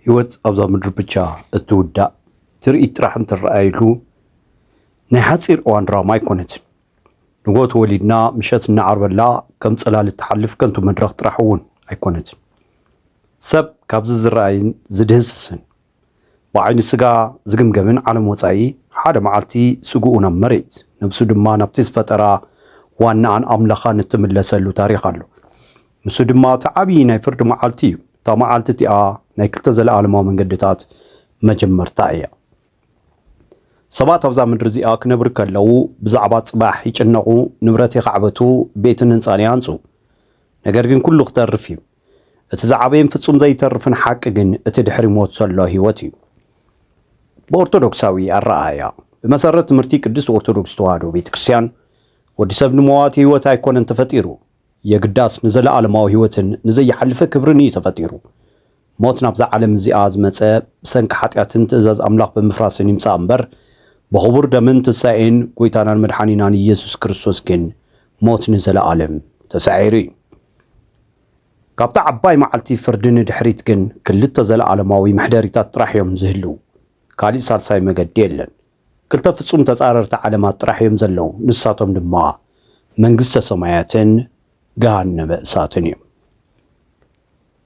هيوت أبزا مدربتشا التودا تريد راح نترأيلو نحصير وان راما يكونت نقول وليدنا مشات النعر بلا كم صلال التحلف كنتو مدرخ طرحون يكونت سب كابز الرأين زدهسسن بعين سجا زجمجمن على موتاي حدا معلتي سجونا مريت نبسو دما نبتز فترة وانا عن أملخان نتملسلو تاريخ له نبسو دما تعبينا يفرد معلتي تا معلتي نايكلتزل عالمو من قدتات مجمر تايا سبات أبزا من رزيقا كنبرك لو بزعبات صباح يجنقو نبرتي خعبتو بيتن انسانيانسو نقرقن كله اختار فيه اتزعبين فتصوم زي ترفن حققن اتدحري موت صلى هيوتي بأرثوذكساوي الرأية بمسارة مرتي قدس أرثوذكس توادو بيت كريستيان ودي سبب نموات هيوتا يكون تفطيرو يقداس نزل عالماو هيوتن نزي حلفة كبرني تفطيرو موتنا بزع عالم زياز متى بسنك حتياتن تزاز أملاق بمفراسن يمسا أمبر بخبر دمن تساين قويتانا المدحانينان يسوس كريستوس كن موت نزل عالم تسعيري كابتا عباي معلتي فردن دحريت كن كلتا زل عالماوي محداريتات راحيهم زهلو كالي سالساي مقديلن كلتا فتصوم تسعررت عالمات راحيهم زلو نساتهم دما منقسة سماياتن جهنم بأساتني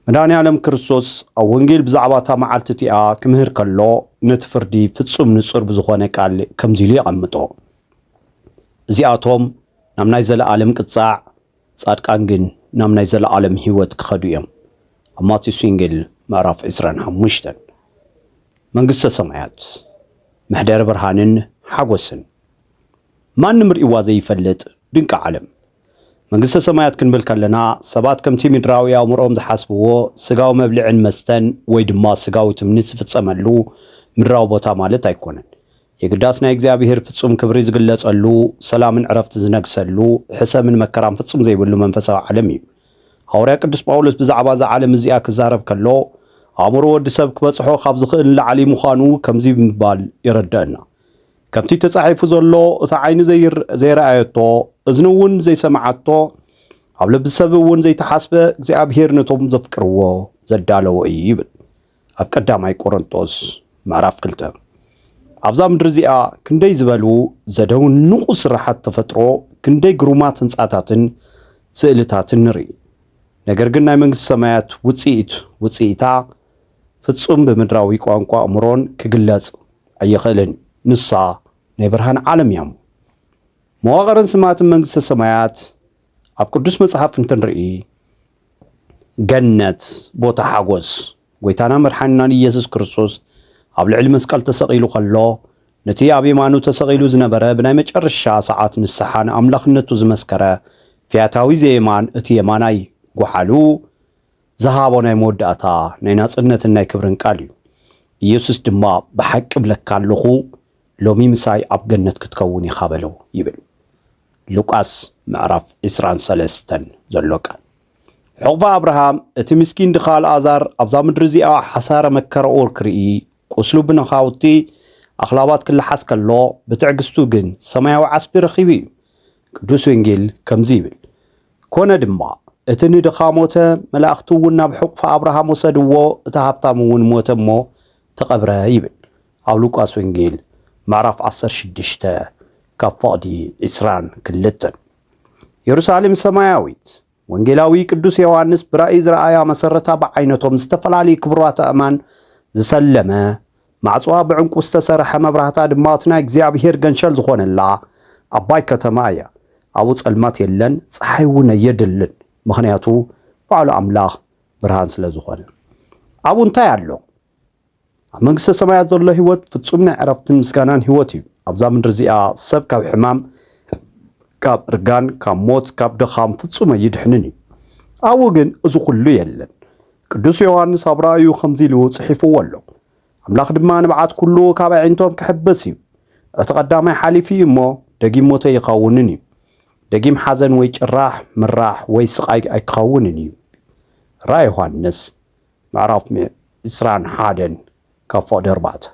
مداني عالم كريستوس أو ونجيل بزعباتها معلتتيا كمهر كالو نتفردي فتصوم نصر بزخواني قال كمزيلي عمتو زياتهم نامناي زل عالم كتصاع صادق انجن نامناي زل عالم هيوت كخدويم أماتي سوينجل معرف إسران حموشتن منقسة سمايات محدار برهانن حقوسن ما نمر إوازي يفلت دنك عالم منقسة سمايات كنبل كلنا سبات كم تيمي دراوية ومرهم زحاسبوه سقاو مبلعن مستن ويدما سقاو تمنيس فتسمالو من راوبوتا مالت ايكونن يقداسنا يقزيابيهر فتسوم كبريز قلت قلو سلام عرفت زنق سلو حسا من مكرام فتسوم زي بلو منفسا عالمي هوريا قدس باولوس بزعبازا عالم زيا كزارب كلو عمرو ود سب كبصحو خاب زخيل لعلي مخانو كمزي بمبال يردنا كمتي تصحيفو زلو اتا عين زي رأيتو ازنون زي سمعتو عبل بسبون زي تحاسبه እግዚአብሔር ነቶም ዘፍቅርዎ ዘዳለው ይብል ኣብ ቀዳማይ ቆሮንቶስ ምዕራፍ 2 ኣብዛ ምድር እዚኣ ክንደይ ዝበሉ ዘደው ንቑስ ስራሓት ተፈጥሮ ክንደይ ግሩማት ህንጻታትን ስእልታትን ንርኢ ነገር ግን ናይ መንግስት ሰማያት ውጽኢታ ፍጹም በምድራዊ ቋንቋ እምሮን ክግለጽ ኣይኽእልን ንሳ ናይ ብርሃን ዓለም ያሙ مواقرن سمات منقسة سمايات عب قدس مصحف نتنرئي جنة بوتا حاقوس قويتانا مرحانان يسوس كريستوس عب العلم اسقال تسقيلو خلو نتي عبي مانو تسقيلو زنبرا بناي مجرشا ساعات مسحان املاخ نتو زمسكرا فياتاوي زيمان اتي يماناي قوحالو زهابو ناي موداتا ناي ناصرنت ناي كبرن قاليو يسوس دما بحق بلكالوخو لومي مساي عب جنة كتكوني خابلو يبل لوقاس معرف إسران سلستن زلوكا حقفا أبراهام اتمسكين دخال آزار أبزا مدرزيا حسارة مكر أور كرئي قسلو بنخاوتي أخلاوات كل حسك الله بتعقستو جن سمايا وعسبي رخيبي قدوسو انجيل كمزيبل كونا دما اتني دخاموتا ملاختو ونا بحقفا أبراهام وسادوو اتهابتامون موتمو تقبره يبل أو لوقاسو انجيل معرف عصر شدشتا كفادي إسران كلتن يروسالم سماياويت وانجيلاوي قدوس يوحنس برأي زرعايا مسرتا بعينتهم استفلالي كبروات أمان زسلمه معصوا بعنقو استسرح مبرهتا دماتنا እግዚአብሔር ገንሸል ዝኾነላ አባይ ከተማያ አቡ ጸልማት የለን ፀሐይውን የድልን ምክንያቱ ባሉ አምላኽ ብርሃን ስለዝኾነ አቡ እንታይ አሎ መንግስተ ሰማያት ዘሎ ህይወት ፍጹምና ዕረፍትን ምስጋናን ህይወት እዩ ኣብዛ ምድር እዚኣ ሰብ ካብ ሕማም ካብ እርጋን ካብ ሞት ካብ ድኻም ፍጹም ይድሕንን እዩ ኣብኡ ግን እዚ ኩሉ የለን ቅዱስ ዮሐንስ ኣብ ራእዩ ከምዚ ኢሉ ጽሒፍዎ ኣሎ ኣምላኽ ድማ ንብዓት ኩሉ ካብ ዓይነቶም ክሕበስ እዩ እቲ ቀዳማይ ሓሊፉ እሞ ደጊም ሞተ ይኸውንን እዩ ደጊም ሓዘን ወይ ጭራሕ ምራሕ ወይ ስቃይ ኣይክኸውንን እዩ ራእይ ዮሐንስ ምዕራፍ 21 كفو دربات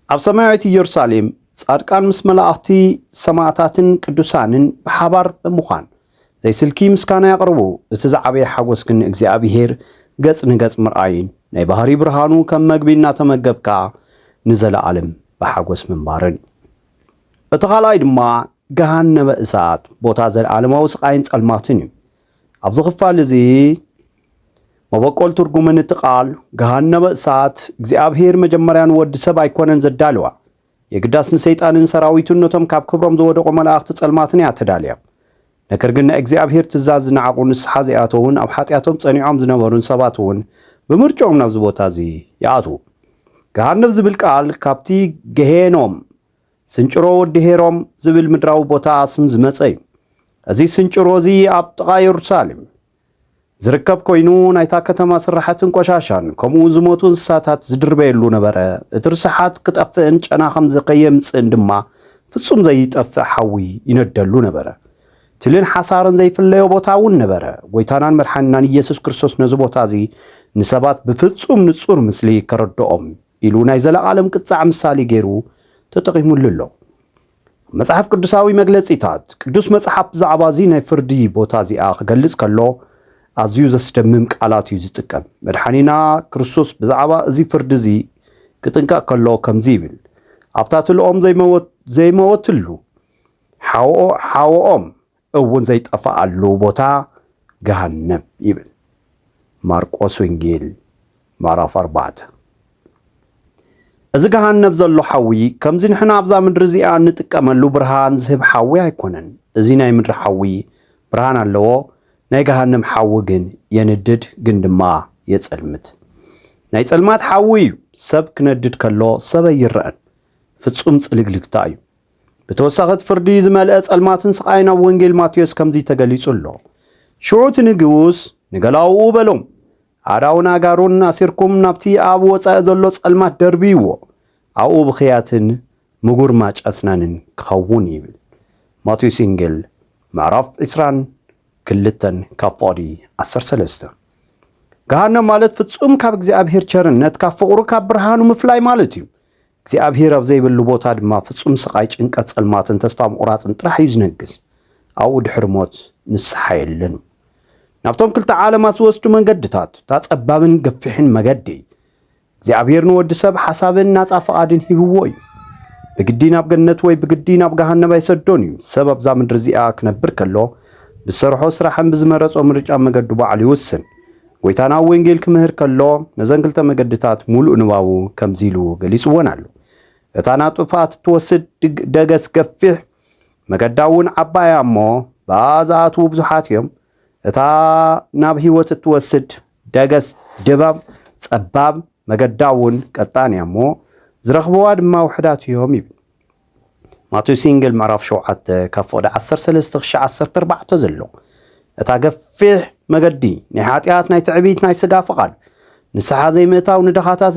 أب سماوية يرساليم صادقان مس ملائكتي سماعتاتن قدوسانن بحبار بمخان زي سلكي مسكانا يقربو اتزعبي حقوس كن እግዚአብሔር ገጽ ንገጽ ምርአይን ናይ ባህሪ ብርሃኑ ከም መግቢና ተመገብካ ንዘለዓለም በሓጎስ ምንባርን እቲ ካልኣይ ድማ ገሃነመ እሳት ቦታ ዘለዓለማዊ ስቃይን ጸልማትን እዩ ኣብዚ ክፋል እዚ መበቆል ትርጉምን እቲ ቃል ገሃነመ እሳት እግዚአብሔር መጀመርያን ወዲ ሰብ ኣይኮነን ዘዳልዋ የግዳስ ንሰይጣንን ሰራዊቱን ነቶም ካብ ክብሮም ዝወደቁ መላእኽቲ ጸልማትን ያተዳልያ ነገር ግን እግዚአብሔር ትእዛዝ ዝነዓቁ ንስሓ ዘይኣተውን ኣብ ሓጢኣቶም ጸኒዖም ዝነበሩን ሰባት እውን ብምርጫኦም ናብ ቦታ እዚ ይኣትዉ ገሃነም ዝብል ቃል ካብቲ ገሄኖም ስንጭሮ ወዲ ሄሮም ዝብል ምድራዊ ቦታ ስም ዝመፀ እዩ እዚ ስንጭሮ እዚ ኣብ ጥቓ ኢየሩሳሌም ዝርከብ ኮይኑ ናይታ ከተማ ስራሕትን ቆሻሻን ከምኡ ዝሞቱ እንስሳታት ዝድርበየሉ ነበረ እቲ ርስሓት ክጠፍእን ጨና ከም ዝኸየምፅእን ድማ ፍጹም ዘይጠፍእ ሓዊ ይነደሉ ነበረ ትልን ሓሳርን ዘይፍለዮ ቦታ እውን ነበረ ጎይታናን መድሓኒናን ኢየሱስ ክርስቶስ ነዚ ቦታ እዚ ንሰባት ብፍጹም ንጹር ምስሊ ከረድኦም ኢሉ ናይ ዘለዓለም ቅጻዕ ምሳሌ ገይሩ ተጠቂሙሉ ኣሎ መጽሐፍ ቅዱሳዊ መግለጺታት ቅዱስ መጽሐፍ ብዛዕባ እዚ ናይ ፍርዲ ቦታ እዚኣ ክገልጽ ከሎ ኣዝዩ ዘስደምም ቃላት እዩ ዝጥቀም መድሓኒና ክርስቶስ ብዛዕባ እዚ ፍርዲ እዚ ክጥንቀቕ ከሎ ከምዚ ይብል ኣብታ ትልኦም ዘይመወትሉ ሓወኦም እውን ዘይጠፋኣሉ ቦታ ገሃነም ይብል ማርቆስ ወንጌል ምዕራፍ 4 እዚ ገሃነም ዘሎ ሓዊ ከምዚ ንሕና ኣብዛ ምድሪ እዚኣ እንጥቀመሉ ብርሃን ዝህብ ሓዊ ኣይኮነን እዚ ናይ ምድሪ ሓዊ ብርሃን ኣለዎ ናይ ገሃነም ሓዊ ግን የንድድ ግን ድማ የጸልምት ናይ ጸልማት ሓዊ እዩ ሰብ ክነድድ ከሎ ሰብ ይረአን ፍጹም ጽልግልግታ እዩ ብተወሳኺት ፍርዲ ዝመልአ ጸልማትን ስቃይን ኣብ ወንጌል ማቴዎስ ከምዚ ተገሊጹ ኣሎ ሽዑት ንግውስ ንገላውኡ በሎም ኣዳውን ኣጋሩን ኣሲርኩም ናብቲ ኣብ ወፃኢ ዘሎ ጸልማት ደርቢይዎ ኣብኡ ብኽያትን ምጉር ማጫስናንን ክኸውን ይብል ማቴዎስ ወንጌል ምዕራፍ 22 ካብ ፍቕዲ 13 ገሃነም ማለት ፍጹም ካብ እግዚአብሔር ቸርነት ካብ ፍቕሩ ካብ ብርሃኑ ምፍላይ ማለት እዩ እግዚአብሔር ኣብ ዘይብሉ ቦታ ድማ ፍጹም ስቃይ ጭንቀት ጸልማትን ተስፋ ምቑራጽን ጥራሕ እዩ ዝነግስ ኣብኡ ድሕሪ ሞት ንስሓ የለን ናብቶም ክልተ ዓለማት ዝወስዱ መንገድታት እታ ጸባብን ገፊሕን መገዲ እግዚአብሔር ንወዲ ሰብ ሓሳብን ናጻ ፈቓድን ሂብዎ እዩ ብግዲ ናብ ገነት ወይ ብግዲ ናብ ገሃነም ኣይሰዶን እዩ ሰብ ኣብዛ ምድሪ እዚኣ ክነብር ከሎ ብሰርሖ ስራሕን ብዝመረጾ ምርጫ መገዱ በዓል ይውስን ጎይታና ወንጌል ክምህር ከሎ ነዘን ክልተ መገድታት ሙሉእ ንባቡ ከምዚ ኢሉ ገሊጽዎን ኣሎ እታ ናብ ጥፋት ትወስድ ደገስ ገፊሕ መገዳ እውን ዓባያ እሞ ብኣዝኣትዉ ብዙሓት እዮም እታ ናብ ህይወት ትወስድ ደገስ ድባብ ጸባብ መገዳ እውን ቀጣንያ እሞ ዝረኽብዋ ድማ ውሕዳት እዮም ይብል ማቴዎስ ወንጌል ምዕራፍ 7 ካብ ፍቕዲ 13-14 ዘሎ እታ ገፊሕ መገዲ ናይ ሓጢኣት ናይ ትዕቢት ናይ ስጋ ፍቓድ ንስሓ ዘይምእታው ንድኻታት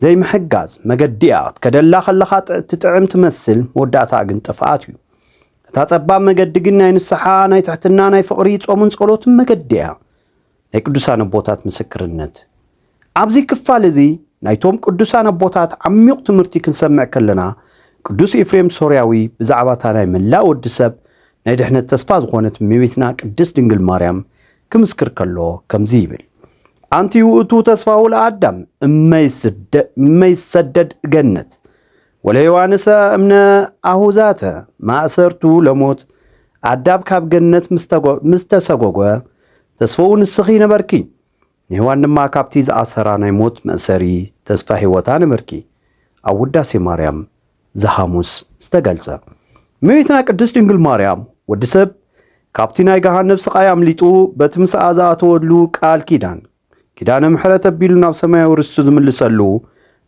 ዘይምሕጋዝ መገዲያ ከደላ ከለኻ ትጥዕም ትመስል መወዳእታ ግን ጥፍኣት እዩ እታ ጸባብ መገዲ ግን ናይ ንስሓ ናይ ትሕትና ናይ ፍቕሪ ጾምን ጸሎትን መገዲያ ናይ ቅዱሳን ኣቦታት ምስክርነት ኣብዚ ክፋል እዚ ናይቶም ቅዱሳን ኣቦታት ዓሚቕ ትምህርቲ ክንሰምዕ ከለና ቅዱስ ኤፍሬም ሶርያዊ ብዛዕባ እታ ናይ መላእ ወዲ ሰብ ናይ ድሕነት ተስፋ ዝኾነት እመቤትና ቅድስት ድንግል ማርያም ክምስክር ከሎ ከምዚ ይብል ኣንቲ ውእቱ ተስፋሁ ለኣዳም እመይሰደድ ገነት ወለዮሐንስ እምነ ኣሁዛተ ማእሰርቱ ለሞት ኣዳም ካብ ገነት ምስተሰጎጎ ተስፋኡ ንስኺ ነበርኪ ንሔዋን ድማ ካብቲ ዝኣሰራ ናይ ሞት መእሰሪ ተስፋ ህይወታ ነበርኪ ኣብ ውዳሴ ማርያም ዘሐሙስ ዝተገልጸ እመቤትና ቅድስት ድንግል ማርያም ወዲ ሰብ ካብቲ ናይ ገሃነም ስቃይ ኣምሊጡ በቲ ምስኣ ዝኣተወሉ ቃል ኪዳነ ምሕረት ኣቢሉ ናብ ሰማያዊ ርስቱ ዝምልሰሉ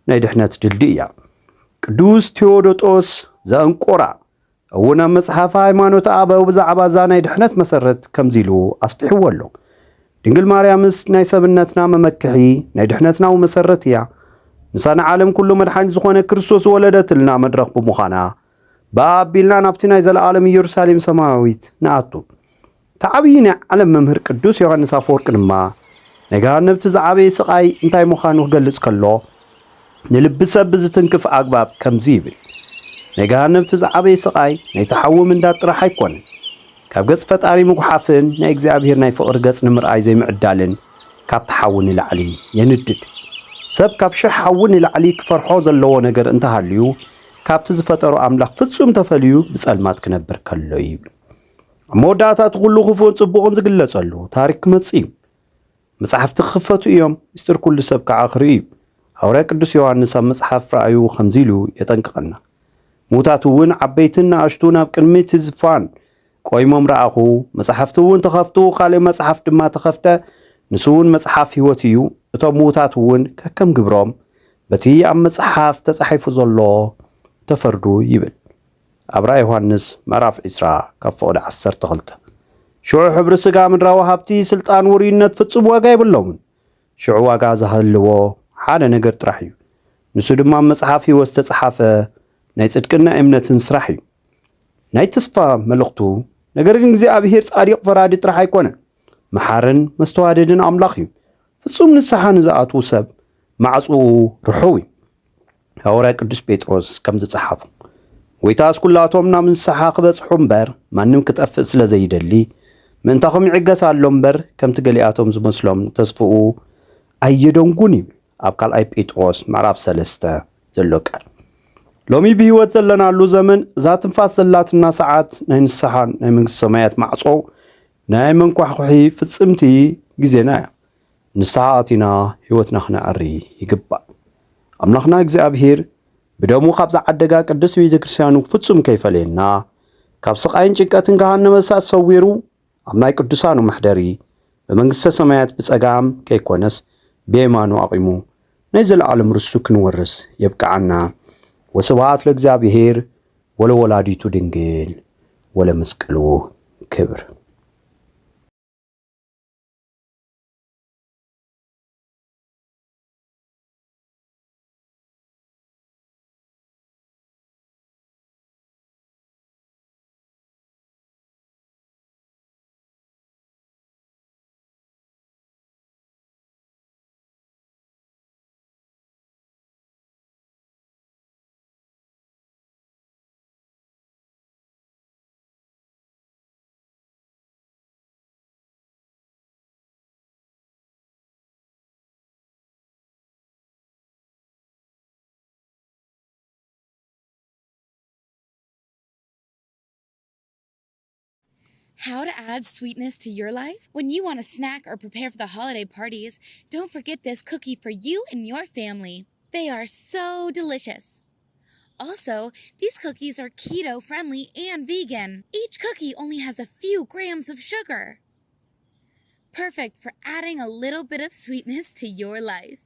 ናይ ድሕነት ድልድል እያ ቅዱስ ቴዎዶጦስ ዘእንቆራ እውን ኣብ መጽሓፈ ሃይማኖት ኣበው ብዛዕባ እዛ ናይ ድሕነት መሰረት ከምዚ ኢሉ ኣስፊሕዎ ኣሎ ድንግል ማርያምስ ናይ ሰብነትና መመክሒ ናይ ድሕነትና መሰረት እያ ንሳና ዓለም ኩሉ መድሓኒት ዝኾነ ክርስቶስ ወለደትልና መድረኽ ብምዃና በኣቢልና ናብቲ ናይ ዘለዓለም ኢየሩሳሌም ሰማያዊት ንኣቱ ተዓብዪ ናይ ዓለም መምህር ቅዱስ ዮሐንስ ኣፈወርቅ ድማ ናይ ገሃነም ዝዓበየ ስቃይ እንታይ ምዃኑ ክገልጽ ከሎ ንልቢ ሰብ ብዝትንክፍ ኣግባብ ከምዚ ይብል ናይ ገሃነም ዝዓበየ ስቃይ ናይ ተሓዊ ምንዳድ ጥራሕ ኣይኮነን ካብ ገጽ ፈጣሪ ምጉሓፍን ናይ እግዚኣብሔር ናይ ፍቕሪ ገጽ ንምርኣይ ዘይምዕዳልን ካብ ተሓውን ንላዕሊ የንድድ ሰብ ካብ ሽሕ ሓውን ንላዕሊ ክፈርሖ ዘለዎ ነገር እንተሃልዩ ካብቲ ዝፈጠሮ ኣምላኽ ፍጹም ተፈልዩ ብጸልማት ክነብር ከሎ ይብል መወዳእታት ኩሉ ክፉን ጽቡቕን ዝግለጸሉ ታሪክ ክመጽእ እዩ መጽሓፍቲ ክኽፈቱ እዮም ምስጢር ኩሉ ሰብ ከዓ ክርኢ እዩ ሐዋርያ ቅዱስ ዮሐንስ ኣብ መጽሓፍ ራእዩ ከምዚ ኢሉ የጠንቅቐና ሙታት እውን ዓበይትን ንኣሽቱን ኣብ ቅድሚት ዝፋን ቆይሞም ረኣኹ መጽሓፍቲ እውን ተኸፍቱ ካልእ መጽሓፍ ድማ ተኸፍተ ንሱ እውን መጽሓፍ ሕይወት እዩ እቶም ሙታት እውን ከከም ግብሮም በቲ ኣብ መጽሓፍ ተጻሒፉ ዘሎ ተፈርዱ ይብል ኣብ ራእይ ዮሐንስ ምዕራፍ 20 ካብ ፍቕዲ 12 ሽዑ ሕብሪ ስጋ ምድራዊ ሃብቲ ስልጣን ውርይነት ፍጹም ዋጋ ይብሎምን ሽዑ ዋጋ ዝሃልዎ ሓደ ነገር ጥራሕ እዩ ንሱ ድማ መጽሓፍ ሕይወት ዝተጻሓፈ ናይ ጽድቅና እምነትን ስራሕ እዩ ናይ ተስፋ መልእኽቱ ነገር ግን እግዚኣብሔር ጻዲቕ ፈራዲ ጥራሕ ኣይኮነን መሓርን መስተዋደድን ኣምላኽ እዩ ፍጹም ንስሓ ንዝኣትዉ ሰብ ማዕፁኡ ርሑው እዩ ሐዋርያ ቅዱስ ጴጥሮስ ከም ዝጸሓፉ ወይታስ ኩላቶም ናብ ንስሓ ክበጽሑ እምበር ማንም ክጠፍእ ስለ ዘይደሊ ምእንታኹም ይዕገስ ኣሎ እምበር ከምቲ ገሊኣቶም ዝመስሎም ተስፍኡ ኣየደንጉን ይብል ኣብ ካልኣይ ጴጥሮስ ምዕራፍ 3 ዘሎ ቃል ሎሚ ብህይወት ዘለናሉ ዘመን እዛ ትንፋስ ዘላትና ሰዓት ናይ ንስሓን ናይ መንግስቲ ሰማያት ማዕጾ ናይ መንኳሕኩሒ ፍጽምቲ ግዜና እያ ንስሓ ኣቲና ህይወትና ክነዕሪ ይግባእ ኣምላኽና እግዚኣብሔር ብደሙ ካብ ዝዓደጋ ቅዱስ ቤተ ክርስቲያኑ ፍጹም ከይፈለየና ካብ ስቃይን ጭንቀትን ገሃነመ እሳት ሰዊሩ ኣብ ናይ ቅዱሳኑ ማሕደሪ በመንግስተ ሰማያት ብጸጋም ከይኮነስ ብየማኑ ኣቂሙ ናይ ዘለዓለም ርስቱ ክንወርስ የብቃዓና ወስብሐት ለእግዚአብሔር ወለወላዲቱ ድንግል ወለመስቀሉ ክብር How to add sweetness to your life? When you want a snack or prepare for the holiday parties, don't forget this cookie for you and your family. They are so delicious. Also, these cookies are keto-friendly and vegan. Each cookie only has a few grams of sugar. Perfect for adding a little bit of sweetness to your life.